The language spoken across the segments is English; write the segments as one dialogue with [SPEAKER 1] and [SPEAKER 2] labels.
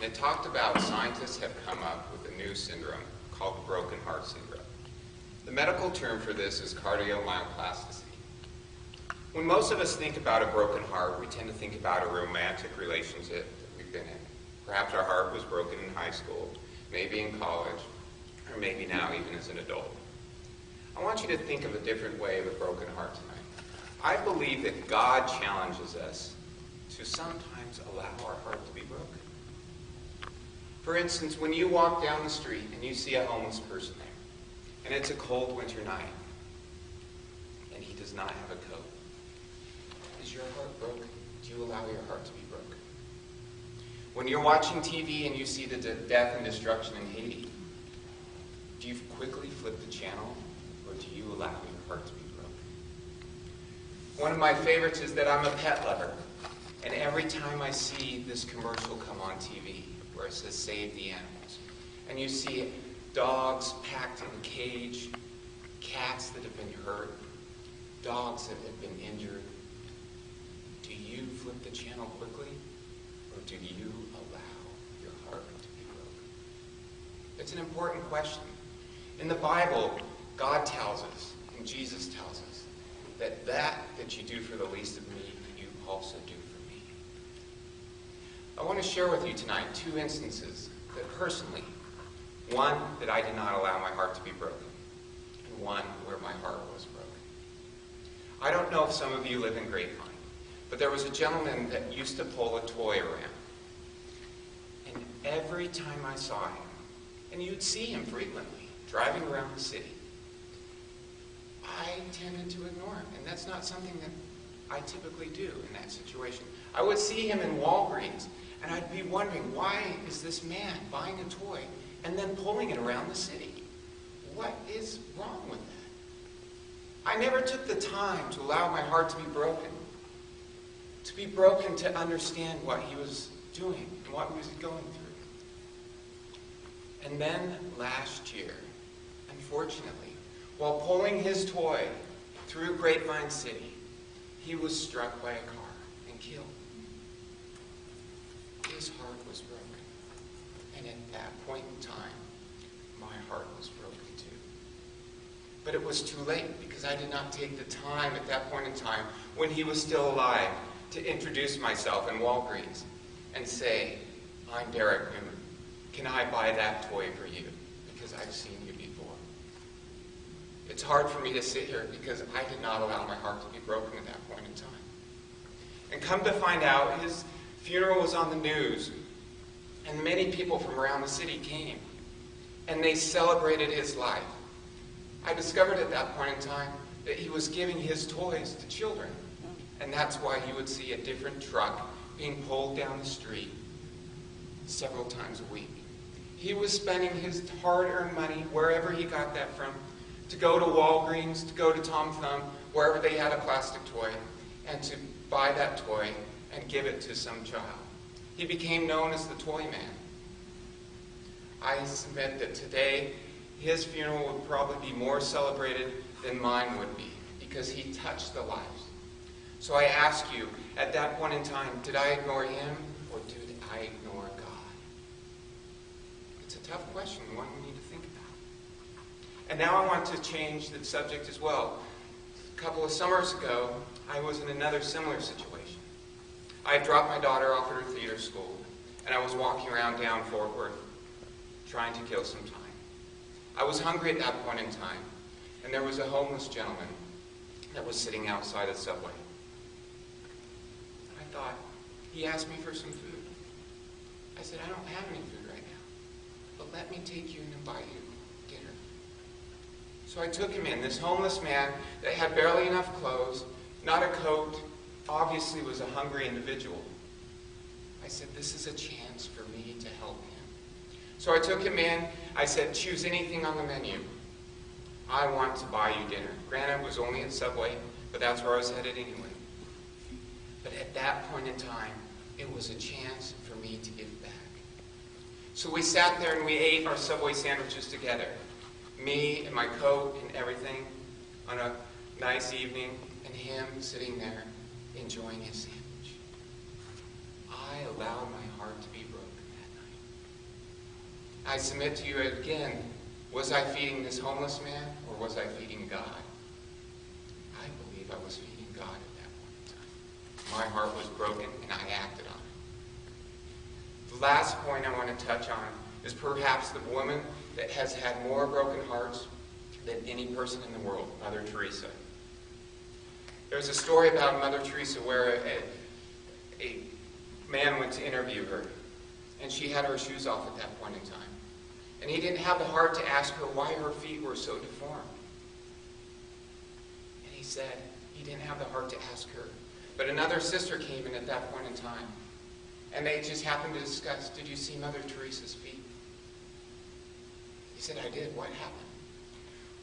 [SPEAKER 1] and it talked about scientists have come up with a new syndrome called broken heart syndrome. The medical term for this is cardiomyoplasty. When most of us think about a broken heart, we tend to think about a romantic relationship that we've been in. Perhaps our heart was broken in high school, maybe in college, or maybe now even as an adult. I want you to think of a different way of a broken heart tonight. I believe that God challenges us to sometimes allow our heart to be broken. For instance, when you walk down the street and you see a homeless person there, and it's a cold winter night, and he does not have a coat, is your heart broken? Do you allow your heart to be broken? When you're watching TV and you see the death and destruction in Haiti, do you quickly flip the channel, or do you allow your heart to be broken? One of my favorites is that I'm a pet lover, and every time I see this commercial come on TV where it says save the animals, and you see dogs packed in a cage, cats that have been hurt, dogs that have been injured, do you flip the channel quickly, or do you allow your heart to be broken? It's an important question. In the Bible, God tells us, and Jesus tells us, that you do for the least of me, you also do for me. I want to share with you tonight two instances that personally, one that I did not allow my heart to be broken, and one where my heart was broken. I don't know if some of you live in Grapevine, but there was a gentleman that used to pull a toy around. And every time I saw him, and you'd see him frequently, driving around the city, I tended to ignore him. And that's not something that I typically do in that situation. I would see him in Walgreens, and I'd be wondering, why is this man buying a toy and then pulling it around the city? What is wrong with that? I never took the time to allow my heart to be broken to understand what he was doing and what he was going through. And then last year, unfortunately, while pulling his toy through Grapevine City, he was struck by a car and killed. His heart was broken. And at that point in time, my heart was broken too. But it was too late, because I did not take the time at that point in time, when he was still alive, to introduce myself in Walgreens and say, I'm Derek Newman. Can I buy that toy for you? Because I've seen you before. It's hard for me to sit here because I did not allow my heart to be broken at that point in time. And come to find out, his funeral was on the news, and many people from around the city came, and they celebrated his life. I discovered at that point in time that he was giving his toys to children, and that's why you would see a different truck being pulled down the street several times a week. He was spending his hard-earned money, wherever he got that from, to go to Walgreens, to go to Tom Thumb, wherever they had a plastic toy, and to buy that toy and give it to some child. He became known as the Toy Man. I submit that today, his funeral would probably be more celebrated than mine would be, because he touched the lives. So I ask you, at that point in time, did I ignore him, or did I ignore God? It's a tough question, one we need to think about. And now I want to change the subject as well. A couple of summers ago, I was in another similar situation. I had dropped my daughter off at her theater school, and I was walking around down Fort Worth, trying to kill some time. I was hungry at that point in time, and there was a homeless gentleman that was sitting outside the subway. I thought, he asked me for some food. I said, I don't have any food right now, but let me take you in and buy you dinner. So I took him in. This homeless man that had barely enough clothes, not a coat, obviously was a hungry individual. I said, this is a chance for me to help him. So I took him in. I said, choose anything on the menu. I want to buy you dinner. Granted, it was only at Subway, but that's where I was headed anyway. But at that point in time, it was a chance for me to give back. So we sat there and we ate our Subway sandwiches together. Me and my coat and everything on a nice evening, and him sitting there enjoying his sandwich. I allowed my heart to be broken that night. I submit to you again, was I feeding this homeless man or was I feeding God? I believe I was feeding God at that point in time. My heart was broken and I acted on it. The last point I want to touch on is perhaps the woman that has had more broken hearts than any person in the world, Mother Teresa. There's a story about Mother Teresa where a man went to interview her, and she had her shoes off at that point in time. And he didn't have the heart to ask her why her feet were so deformed. And he said he didn't have the heart to ask her. But another sister came in at that point in time, and they just happened to discuss, did you see Mother Teresa's feet? He said, I did. What happened?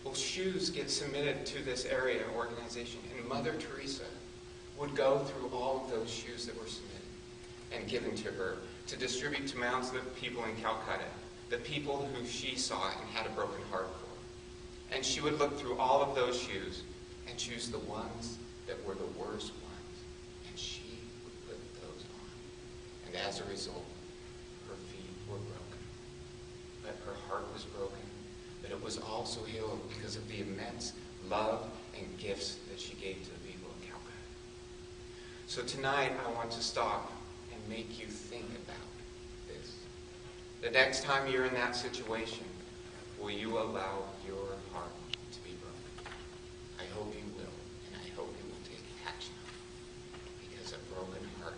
[SPEAKER 1] Well, shoes get submitted to this area organization, and Mother Teresa would go through all of those shoes that were submitted and given to her to distribute to mounds of people in Calcutta, the people who she saw and had a broken heart for. And she would look through all of those shoes and choose the ones that were the worst ones, and she would put those on. And as a result, her feet were broken. But her heart was broken. But it was also healed because of the immense love and gifts that she gave to the people of Calcutta. So tonight I want to stop and make you think about this. The next time you're in that situation, will you allow your heart to be broken? I hope you will, and I hope you will take action on it, because a broken heart